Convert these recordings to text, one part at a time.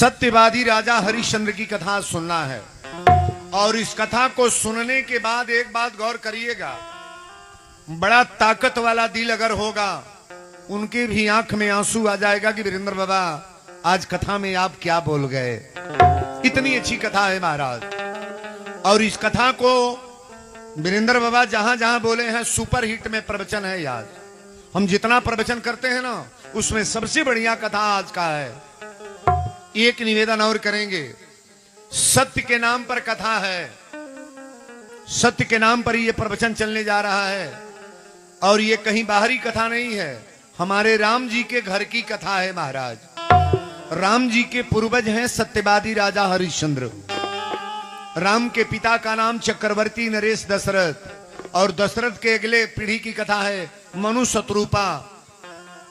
सत्यवादी राजा हरिश्चंद्र की कथा सुनना है और इस कथा को सुनने के बाद एक बात गौर करिएगा, बड़ा ताकत वाला दिल अगर होगा उनके भी आंख में आंसू आ जाएगा कि वीरेंद्र बाबा आज कथा में आप क्या बोल गए। इतनी अच्छी कथा है महाराज। और इस कथा को वीरेंद्र बाबा जहां जहां बोले हैं सुपर हिट में प्रवचन है। याद हम जितना प्रवचन करते हैं ना उसमें सबसे बढ़िया कथा आज का है। एक निवेदन और करेंगे, सत्य के नाम पर कथा है, सत्य के नाम पर ये प्रवचन चलने जा रहा है और ये कहीं बाहरी कथा नहीं है, हमारे राम जी के घर की कथा है महाराज। राम जी के पूर्वज हैं सत्यवादी राजा हरिश्चंद्र। राम के पिता का नाम चक्रवर्ती नरेश दशरथ और दशरथ के अगले पीढ़ी की कथा है मनु शत्रुपा,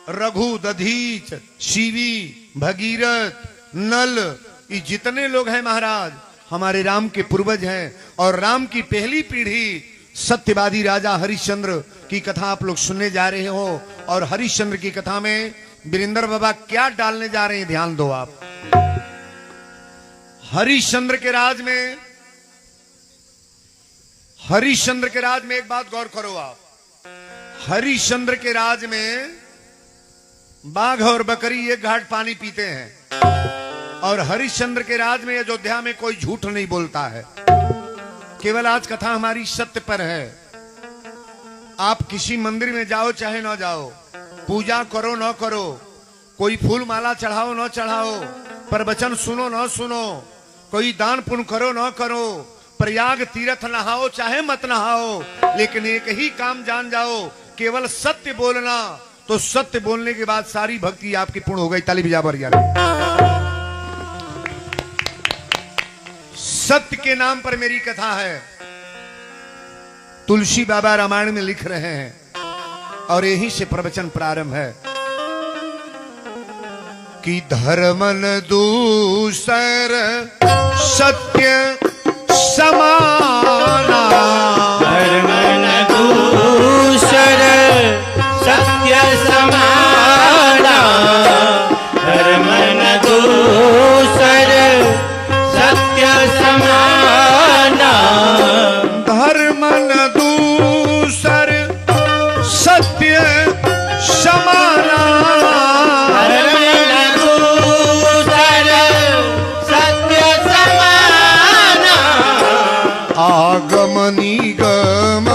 रघु, दधीच, शिवी, भगीरथ, नल, ये जितने लोग हैं महाराज हमारे राम के पूर्वज हैं। और राम की पहली पीढ़ी सत्यवादी राजा हरिश्चंद्र की कथा आप लोग सुनने जा रहे हो। और हरिश्चंद्र की कथा में वीरेंद्र बाबा क्या डालने जा रहे हैं ध्यान दो आप। हरिश्चंद्र के राज में एक बात गौर करो आप। हरिश्चंद्र के राज में बाघ और बकरी एक घाट पानी पीते हैं और हरिश्चंद्र के राज में अयोध्या में कोई झूठ नहीं बोलता है। केवल आज कथा हमारी सत्य पर है। आप किसी मंदिर में जाओ चाहे ना जाओ, पूजा करो न करो, कोई फूल माला चढ़ाओ न चढ़ाओ, प्रवचन सुनो न सुनो, कोई दान पुण्य करो न करो, प्रयाग तीर्थ नहाओ चाहे मत नहाओ, लेकिन एक ही काम जान जाओ, केवल सत्य बोलना। तो सत्य बोलने के बाद सारी भक्ति आपकी पूर्ण हो गई। ताली बजा बढ़िया। सत्य के नाम पर मेरी कथा है। तुलसी बाबा रामायण में लिख रहे हैं और यहीं से प्रवचन प्रारंभ है कि धर्मन दूसर सत्य समाना, धर्मन दूसर सत्य समाना, धर्मन दूसर सत्य समाना, धर्मन दूसर सत्य समाना, धर्मन दूसर सत्य समाना, आगम निगम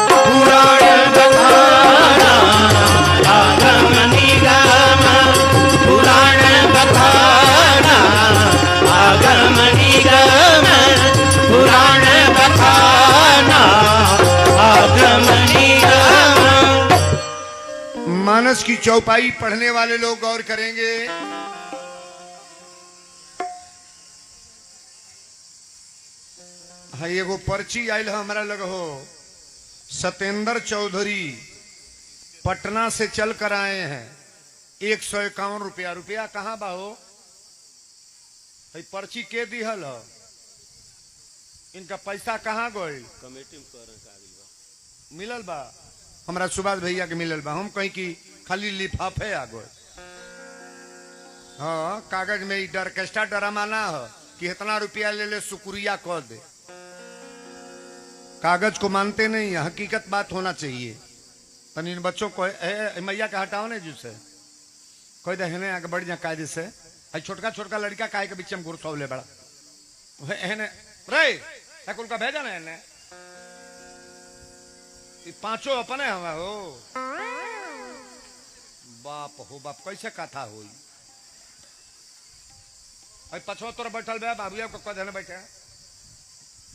पुराण बखाना, आगम निगम पुराण बखाना, आगम निगम पुराण बखाना, आगम निगम। मानस की चौपाई पढ़ने वाले लोग गौर करेंगे। हाँ, एगो पर्ची आयल है हमारा लग हो, सत्येंद्र चौधरी पटना से चल कर आए हैं, 151 रुपया। रुपया कहाँ बा हो? पर्ची के दिहल हो? इनका पैसा कहाँ गई? कमेटी में मिलल बा? हमरा सुभाष भैया के मिलल बा। हम कहीं की खाली लिफाफे आ गए। हाँ, कागज में डर कैस्टा ड्रामा ना हो कि इतना रुपया ले ले शुक्रिया कह दे। कागज को मानते नहीं है, हकीकत बात होना चाहिए। तनी इन बच्चों को मैया का हटाओ ना जिससे कोई दहने आगे बढ़ जा कायदे से। छोटका छोटका लड़का काहे के बीच में घुरसौले बड़ा रे कुल का भेजा ना इन्हें। पांचों अपने हमें हो बाप हो बाप, कैसे कथा हुई? पछो तोर बैठल बे बाबू को देने बैठे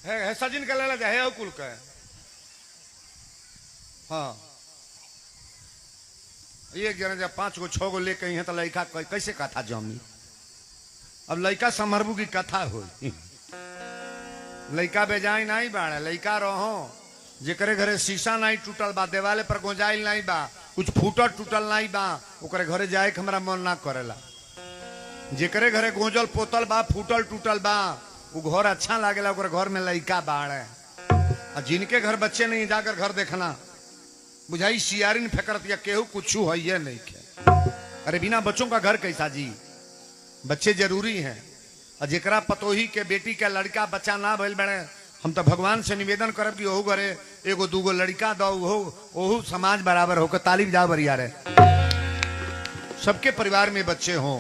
है सजिन के लेना है कुल के। हाँ, एक जना जब 5 गो 6 गो लेके हैं तो लड़का कैसे कथा जमी? अब लड़का संभरबू की कथा हो। लड़का बेजाई नहीं बाड़े, लड़का रहो जेकरे घरे शीशा नहीं टूटल बा, देवाले पर गोंजाइल नहीं बा, कुछ फूटल टूटल नहीं बा, ओकरे घरे जाए के हमरा मन ना करेला। जेकरे घरे गोंजल पोतल बा, फूटल टूटल बा, वो घर अच्छा लागेला, ओकरे घर में लड़का बाड़े। और जिनके घर बच्चे नहीं जाकर घर देखना, बुझाई सियारिन फेंकत या केहू कुछ है नहीं के। अरे बिना बच्चों का घर कैसा जी? बच्चे जरूरी हैं। और जेकरा पतोही के बेटी के लड़का बच्चा ना भइल बड़े, हम तो भगवान से निवेदन करब कि ओहू घरे एगो दूगो लड़का दो, ओहू समाज बराबर होकर तालीम जा बरिया रहे। सबके परिवार में बच्चे हों,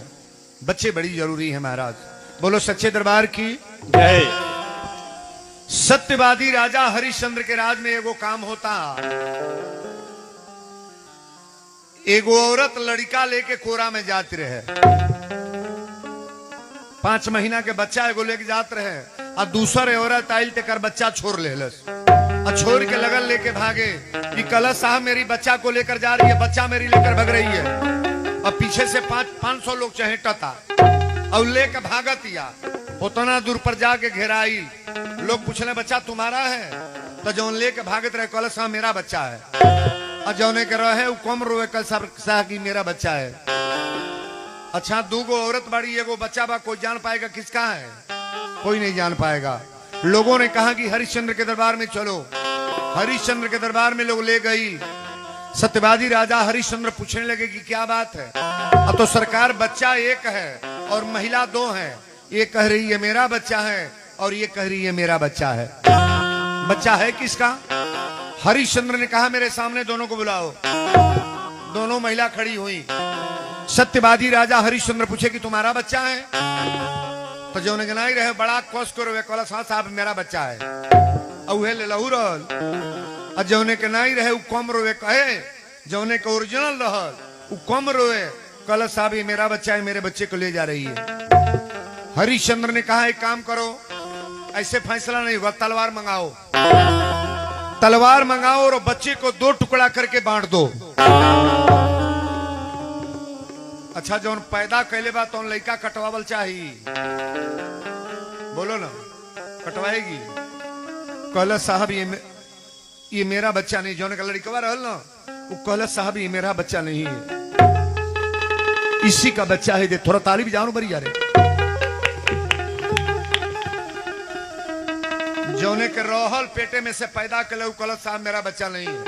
बच्चे बड़ी जरूरी है महाराज। बोलो सच्चे दरबार की जय। सत्यवादी राजा हरिश्चंद्र के राज में एगो काम होता, एगो औरत लड़का लेके कोरा में जाती रहे, 5 महीना के बच्चा एगो लेके जात रहे, और दूसरे औरत आयल तेकर बच्चा छोड़ लेलस, और छोड़ के लगन लेके भागे कि कलश साहब मेरी बच्चा को लेकर जा रही है, बच्चा मेरी लेकर भग रही है। और पीछे से 500 लोग चहेटता और लेके भागत या उतना दूर पर जाके घेराई। लोग पूछने बच्चा तुम्हारा है? तो जौन लेके भागत रहे कलश साहब मेरा बच्चा है, और जौने के रहे वो कम रोए कल साहब की मेरा बच्चा है। अच्छा दूगो औरत बड़ी, एगो बच्चा बा, कोई जान पाएगा किसका है? कोई नहीं जान पाएगा। लोगों ने कहा कि हरिश्चंद्र के दरबार में चलो। हरिश्चंद्र के दरबार में लोग ले गई। सत्यवादी राजा हरिश्चंद्र पूछने लगे कि क्या बात है? अब तो सरकार बच्चा एक है और महिला 2 है। ये कह रही है मेरा बच्चा है और ये कह रही है मेरा बच्चा है। बच्चा है किसका? हरिश्चंद्र ने कहा मेरे सामने दोनों को बुलाओ। दोनों महिला खड़ी हुई। सत्यवादी राजा हरिश्चंद्र पूछे कि तुम्हारा बच्चा है? तो जो ने गनाई रहे बड़ा कोस करो कलश हाँ साहब मेरा बच्चा है। और वह ले लहू रहल, और जौने के नहीं रहे कम रोए कहे, जौने के ओरिजिनल रहल वो कम रोए कलश साहब ये मेरा बच्चा है, मेरे बच्चे को ले जा रही है। हरिश्चंद्र ने कहा एक काम करो, ऐसे फैसला नहीं होगा, तलवार मंगाओ, तलवार मंगाओ और बच्चे को 2 टुकड़ा करके बांट दो। अच्छा जौन पैदा कैले बा तो लड़का कटवावल चाहिए, बोलो ना कटवाएगी? कहला साहब ये मेरा बच्चा नहीं। जौन का लड़का रहल ना वो कहला साहब ये मेरा बच्चा नहीं है, इसी का बच्चा है। दे थोड़ा ताली भी जाओ बरी जा रहे। जौने के रोहल पेटे में से पैदा कले कलश साहब मेरा बच्चा नहीं है।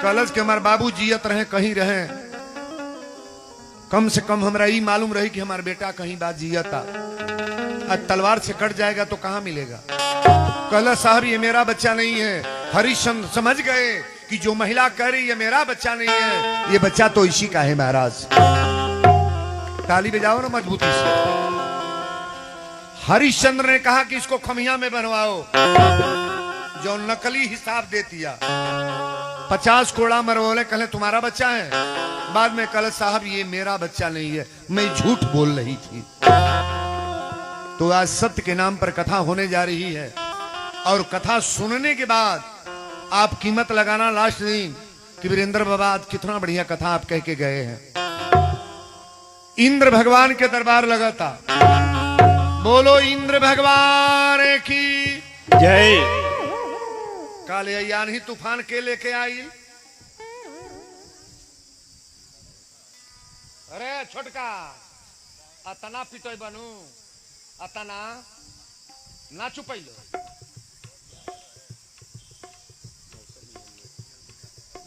कलश के हमारे बाबू जियत रहे कहीं रहे, कम से कम हमरा ये मालूम रही कि हमारा बेटा कहीं बात जियता। आज तलवार से कट जाएगा तो कहां मिलेगा? कलश साहब ये मेरा बच्चा नहीं है। हरिश्चंद्र समझ गए कि जो महिला कह रही है मेरा बच्चा नहीं है, ये बच्चा तो इसी का है महाराज। ताली बजाओ ना मजबूती से। हरिश्चंद्र ने कहा कि इसको खमिया में बनवाओ। जो नकली हिसाब दे दिया, 50 कोड़ा मरवोले, कहले तुम्हारा बच्चा है। बाद में कलश साहब ये मेरा बच्चा नहीं है, मैं झूठ बोल रही थी। तो आज सत्य के नाम पर कथा होने जा रही है, और कथा सुनने के बाद आप कीमत लगाना लास्ट दिन कि वीरेंद्र बाबा आज कितना बढ़िया कथा आप कह के गए हैं। इंद्र भगवान के दरबार लगा था। बोलो इंद्र भगवान की जय। काले यान ही तूफान के लेके आई। अरे छोटका अतना पिटोय बनू, अतना ना चुपैलो।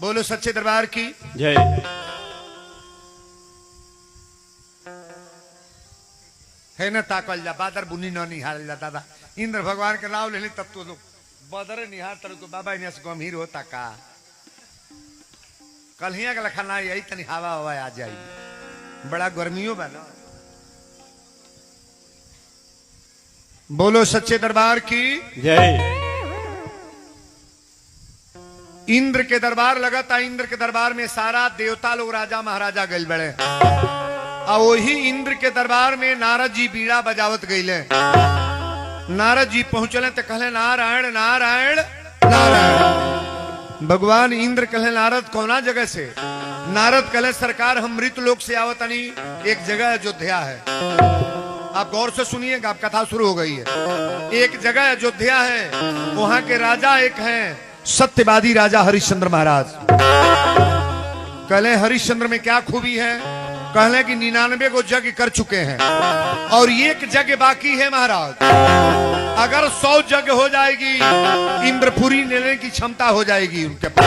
बोलो सच्चे दरबार की जय। है ना ताकल जा बादर बुनी न निहाल जा दादा। इंद्र भगवान के नाम ले ली तब तो बदर निहार तर को बाबा इन्हें से गंभीर होता का। कल ही का लखा ना यही तनी हवा हवा आ जाई, बड़ा गर्मियों बा ना। बोलो सच्चे दरबार की जय। इंद्र के दरबार लगा था। इंद्र के दरबार में सारा देवता लोग राजा महाराजा गए बड़े, और वही इंद्र के दरबार में नारद जी बीड़ा बजावत गईले। नारद जी पहुंचले तो कहले नारायण नारायण नारायण। भगवान इंद्र कहले नारद कौना जगह से? नारद कहले सरकार हम मृत लोक से आवतनी, एक जगह अयोध्या है। आप गौर से सुनिएगा, आप कथा शुरू हो गई है। एक जगह अयोध्या है, वहां के राजा एक हैं सत्यवादी राजा हरिश्चंद्र महाराज। कहले हरिश्चंद्र में क्या खूबी है? कहले कि 99 को यज्ञ कर चुके हैं और एक यज्ञ बाकी है महाराज। अगर 100 यज्ञ हो जाएगी इंद्रपुरी लेने की क्षमता हो जाएगी उनके पास,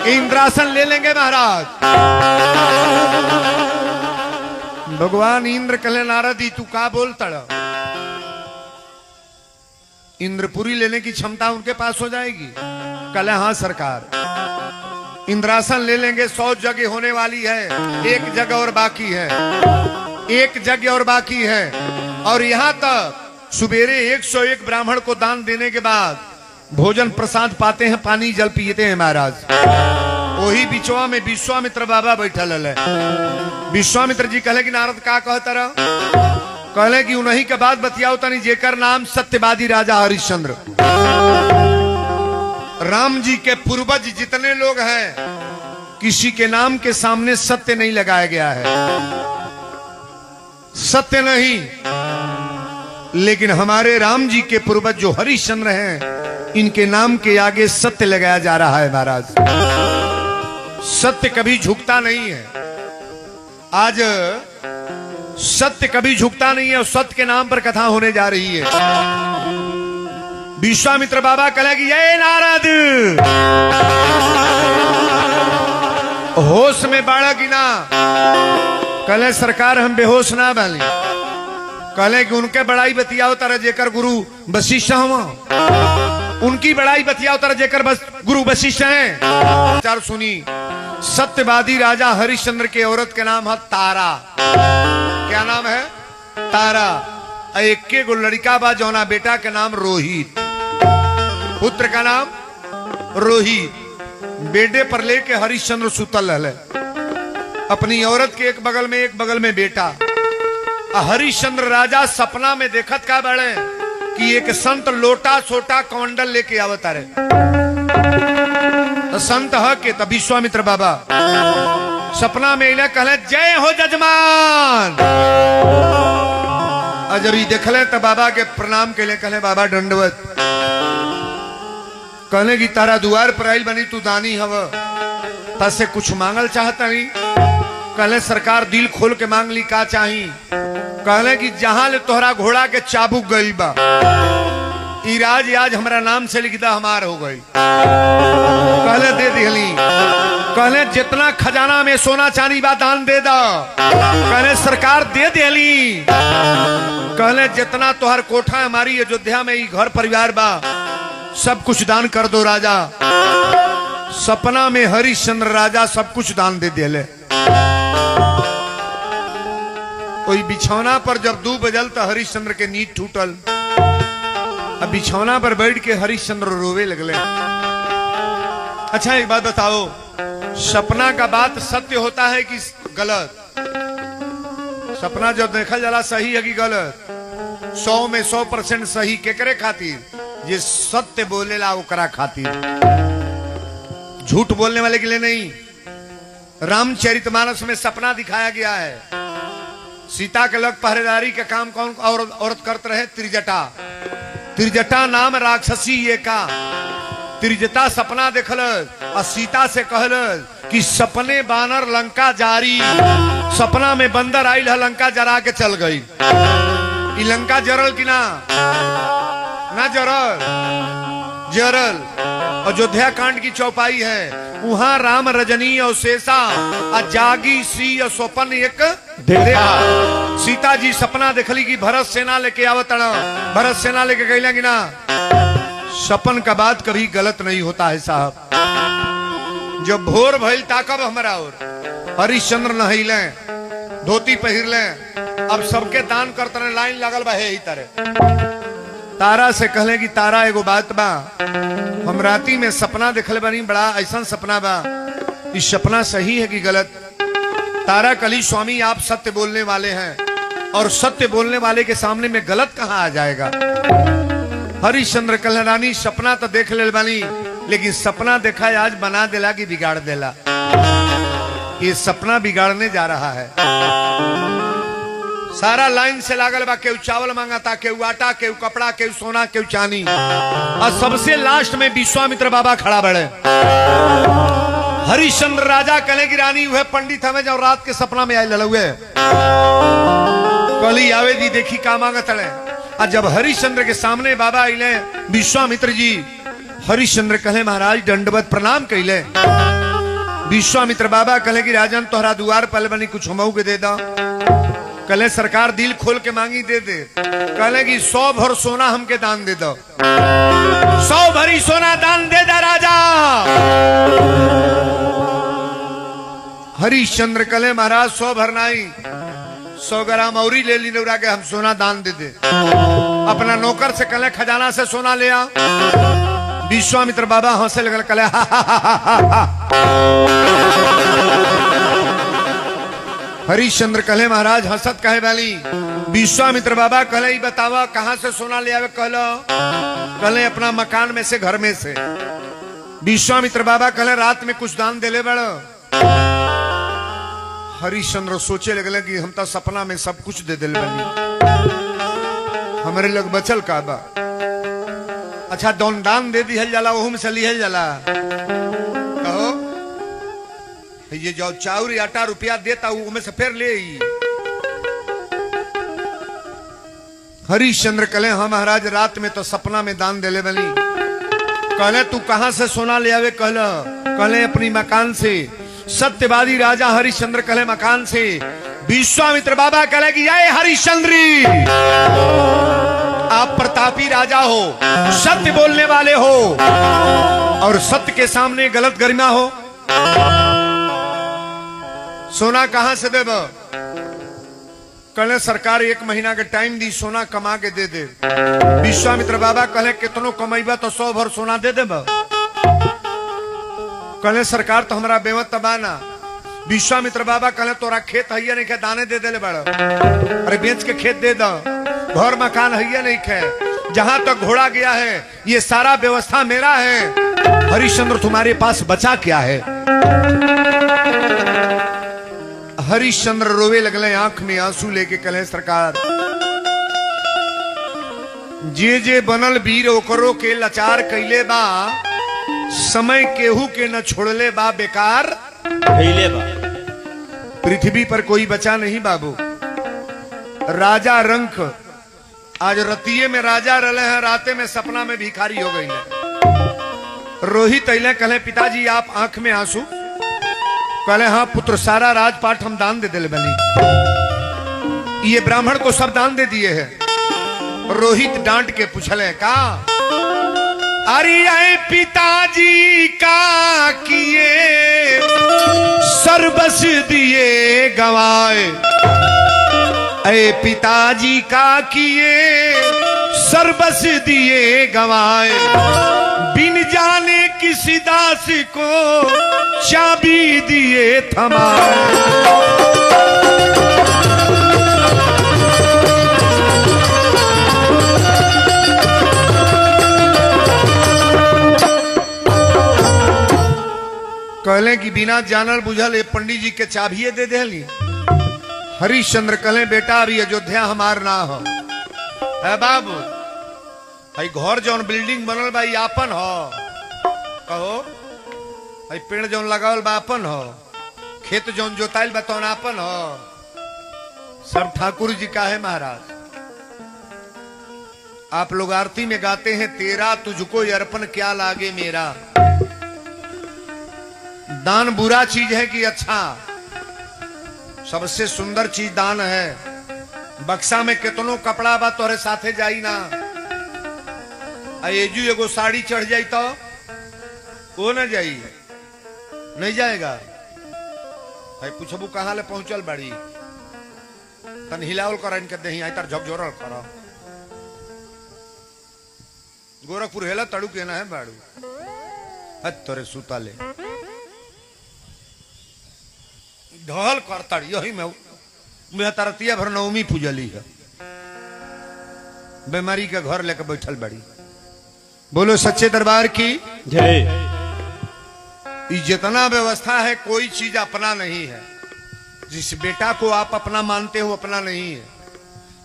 इंद्रासन ले लेंगे महाराज। भगवान इंद्र कहले नारद तू का बोल तड़, इंद्रपुरी लेने की क्षमता उनके पास हो जाएगी? कहले हाँ सरकार, इंद्रासन ले लेंगे, 100 जगह होने वाली है, एक जगह और बाकी है, एक जगह और बाकी है। और यहां तक सुबेरे 101 ब्राह्मण को दान देने के बाद भोजन प्रसाद पाते हैं, पानी जल पीते हैं महाराज। वही बिचवा में विश्वामित्र बाबा बैठल है। विश्वामित्र जी कहले कि नारद का कहता रहा? कहले कि उन्हीं के बाद बतियाओ तनी जेकर नाम सत्यवादी राजा हरिश्चंद्र। राम जी के पूर्वज जितने लोग हैं, किसी के नाम के सामने सत्य नहीं लगाया गया है, सत्य नहीं। लेकिन हमारे राम जी के पूर्वज जो हरिश्चंद्र हैं, इनके नाम के आगे सत्य लगाया जा रहा है महाराज। सत्य कभी झुकता नहीं है। आज सत्य कभी झुकता नहीं है और सत्य के नाम पर कथा होने जा रही है। विश्वामित्र बाबा कहे कि ये नारद होश में बाड़ा की ना? कले सरकार हम बेहोश ना बाली। कहले कि उनके बड़ाई बतियाओ तरह जेकर गुरु वशिष्ठ हुआ, उनकी बड़ाई बतियाओ तरह जेकर गुरु वशिष्ठ हैं। चार सुनी, सत्यवादी राजा हरिश्चंद्र के औरत के नाम है तारा। क्या नाम है? तारा। एक के गो लड़का बा जौना बेटा के नाम रोहित, पुत्र का नाम रोहित। बेटे पर लेके हरिश्चंद्र सुतल है, अपनी औरत के एक बगल में बेटा। हरिश्चंद्र राजा सपना में देखत का बड़े कि एक संत लोटा छोटा कमंडल लेके आवता रहे। तो संत है के तब विश्वामित्र बाबा सपना में इन्हें कहले जय हो जजमान। जब देखले तब बाबा के प्रणाम के लिए कहले बाबा दंडवत। कहले कि तारा द्वार पर आइल बनी, तू दानी हव, तसे कुछ मांगल चाहता नहीं? कहले सरकार दिल खोल के मांग ली, का चाही? कहले कि जहां ले तोहरा घोड़ा के चाबुक गई बा, इराज आज हमारा नाम से लिख दा, हमार हो गई। कहले दे दिहली। कहले जितना खजाना में सोना चांदी बा दान दे दा। कहले सरकार दे दिहली। कहले जितना तोहर कोठा हमारी अयोध्या में ही घर परिवार बा, सब कुछ दान कर दो राजा। सपना में हरिश्चंद्र राजा सब कुछ दान दे दिले। कोई बिछौना पर जब 2 बजल तो हरिश्चंद्र के नींद टूटल। अब बिछौना पर बैठ के हरिश्चंद्र रोवे लगले। अच्छा एक बात बताओ, सपना का बात सत्य होता है कि गलत? सपना जब देखा जाला सही है कि गलत? 100 में 100% सही। केकरे खातिर? ये सत्य बोलेला ओकरा खातिर, झूठ बोलने वाले के लिए नहीं। रामचरितमानस में सपना दिखाया गया है। सीता के लग पहरेदारी का काम कौन औरत करते रहे? त्रिजटा। त्रिजटा नाम राक्षसी ये का। त्रिजटा सपना देखल और सीता से कहल कि सपने बानर लंका जारी। सपना में बंदर आइल है, लंका जरा के चल गई। लंका जरल कि ना? ना जरल, जरल। अयोध्या कांड की चौपाई है, वहां राम रजनी और शेषा जागी श्री और स्वपन एक देखा। सीता जी सपना देखली कि भरत सेना लेके आवत, भरत सेना लेके गईला कि ना? सपन का बात कभी गलत नहीं होता है साहब। जब भोर भइल ताकब हमारा और हरिश्चंद्र नहिले, धोती पहिर ले, अब सबके दान करते लाइन लगल बा ही तरह। तारा से कहले कि तारा एगो बात बा, हम राती में सपना देखले बानी, बड़ा ऐसा सपना बा, इस सपना सही है कि गलत? तारा कली स्वामी आप सत्य बोलने वाले हैं और सत्य बोलने वाले के सामने में गलत कहां आ जाएगा? हरिश्चंद्र कहले रानी सपना तो देख ले बानी, लेकिन सपना देखा आज बना देला कि बिगाड़ देला? ये सपना बिगाड़ने जा रहा है। सारा लाइन से लागल बा, केहू चावल मांगता, केहू आटा, केहू कपड़ा, केहू सोना, केहू चांदी, और सबसे लास्ट में विश्वामित्र बाबा खड़ा बड़े। हरिश्चंद्र राजा कहले कि रानी वह पंडित हमें जब रात के सपना में आए लड़ुए कली आवे दी देखी का मांगत है। और जब हरिश्चंद्र के सामने बाबा आइले विश्वामित्र जी, हरिश्चंद्र कहले महाराज दंडवत प्रणाम कैले। विश्वामित्र बाबा कहले कि राजन तोहरा द्वार पहले बनी कुछ हमऊ के दे दा। कहले सरकार दिल खोल के मांगी दे दे। कहले कि 100 भर सोना हमके दान दे दो। 100 भरी सोना दान दे दे राजा। हरिश्चंद्र कहले महाराज 100 भर नहीं, 100 ग्राम और ले ली नौरा के हम सोना दान दे दे। अपना नौकर से कहले खजाना से सोना ले आ। विश्वामित्र बाबा हंसे लगल, कहले हा हा हा हा हा। हरिश्चंद्र कहले महाराज हंसत कहे वाली। विश्वामित्र बाबा कहले ई बतावा कहां से सोना ले आवे। कहले अपना मकान में से, घर में से। विश्वामित्र बाबा कहले रात में कुछ दान देले बड़। हरिश्चंद्र सोचे लगले कि हम तो सपना में सब कुछ दे दिल बनी, हमारे लग बचल का बा। अच्छा दान दे दिहल जाला, ओहू में से लिहल जाला। कहो ये जो चाउर आटा रुपया देता में से फिर ले। हरिश्चंद्र कहले हाँ महाराज रात में तो सपना में दान देले बनी। कहले तू कहां से सोना ले आवे। कहले अपनी मकान से। सत्यवादी राजा हरिश्चंद्र कहले मकान से। विश्वामित्र बाबा कहले कि ये हरिश्चंद्री आप प्रतापी राजा हो, सत्य बोलने वाले हो और सत्य के सामने गलत गरिमा हो। सोना कहां से देब। कहले सरकार 1 महीना के टाइम दी, सोना कमा के दे दे। विश्वामित्र बाबा कहले कितनो कमाईबा तो 100 भर सोना दे देब। कहले सरकार तो हमारा बेवत तबाना। विश्वामित्र बाबा कहले तोरा खेत हैया नहीं खे, दाने दे देले बड़। अरे बेच के खेत दे दो, घर मकान हैया नहीं खे, जहां तक घोड़ा गया है ये सारा व्यवस्था मेरा है। हरिश्चंद्र तुम्हारे पास बचा क्या है। हरिश्चंद्र रोवे लगले, आंख में आंसू लेके। कहले सरकार जे जे बनल वीर ओकरो के लाचार कैले बा, समय केहू के न छोड़ले बा बेकार कैले बा। पृथ्वी पर कोई बचा नहीं बाबू। राजा रंक आज रतिये में राजा रहे हैं, राते में सपना में भिखारी हो गई है। रोहित अले कहले पिताजी आप आंख में आंसू। कहले हाँ पुत्र सारा राजपाट हम दान दे दिले बनी, ये ब्राह्मण को सब दान दे दिए हैं। रोहित डांट के पूछले का अरे पिताजी का किए सर्वस दिए गवाए। अरे पिताजी का किए सर्वस दिए गवाए, बिन जाने किसी दास को चाबी दिए थमाए। कहले कि बिना जानल बुझल पंडित जी के चाबिये दे देली। हरिश्चंद्र कहले बेटा अभी अयोध्या हमार ना हो है बाबू, भाई घर जौन बिल्डिंग बनल बा आपन हो। कहो भाई पेड़ जौन लगावल बा आपन हो, खेत जौन जोताइल बा तौन आपन हो, सब ठाकुर जी का है महाराज। आप लोग आरती में गाते हैं तेरा तुझको अर्पण क्या लागे मेरा। दान बुरा चीज है कि अच्छा, सबसे सुंदर चीज दान है। बक्सा में कितनो कपड़ा बा तोरे साथे जाई ना, एजू एगो साड़ी चढ़ जाई तो वो न जाई, नहीं जाएगा। भाई पूछबू कहां ले पहुंचल बाड़ी, तन हिलावल कर इनके दही आई तार झकझोरल करो। गोरखपुर हेला तड़ू के ना है बाड़ू हत तोरे सूता ले ढल करता यही में तरतिया भर नवमी पूजली है। बीमारी का घर लेकर बैठल बड़ी। बोलो सच्चे दरबार की जय। जितना व्यवस्था है कोई चीज अपना नहीं है। जिस बेटा को आप अपना मानते हो अपना नहीं है,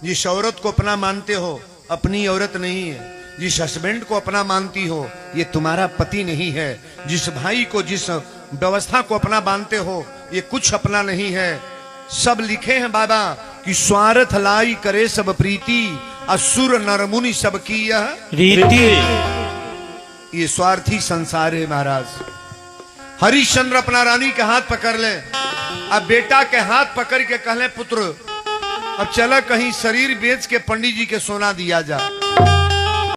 जिस औरत को अपना मानते हो अपनी औरत नहीं है, जिस हस्बैंड को अपना मानती हो ये तुम्हारा पति नहीं है, जिस भाई को जिस व्यवस्था को अपना मानते हो ये कुछ अपना नहीं है। सब लिखे हैं बाबा कि स्वार्थ लाई करे सब प्रीति, असुर नरमुनि सबकी यह रीति। ये स्वार्थी संसार है महाराज। हरिश्चंद्र अपना रानी के हाथ पकड़ ले, अब बेटा के हाथ पकड़ के कहले पुत्र अब चला कहीं शरीर बेच के पंडित जी के सोना दिया जाए।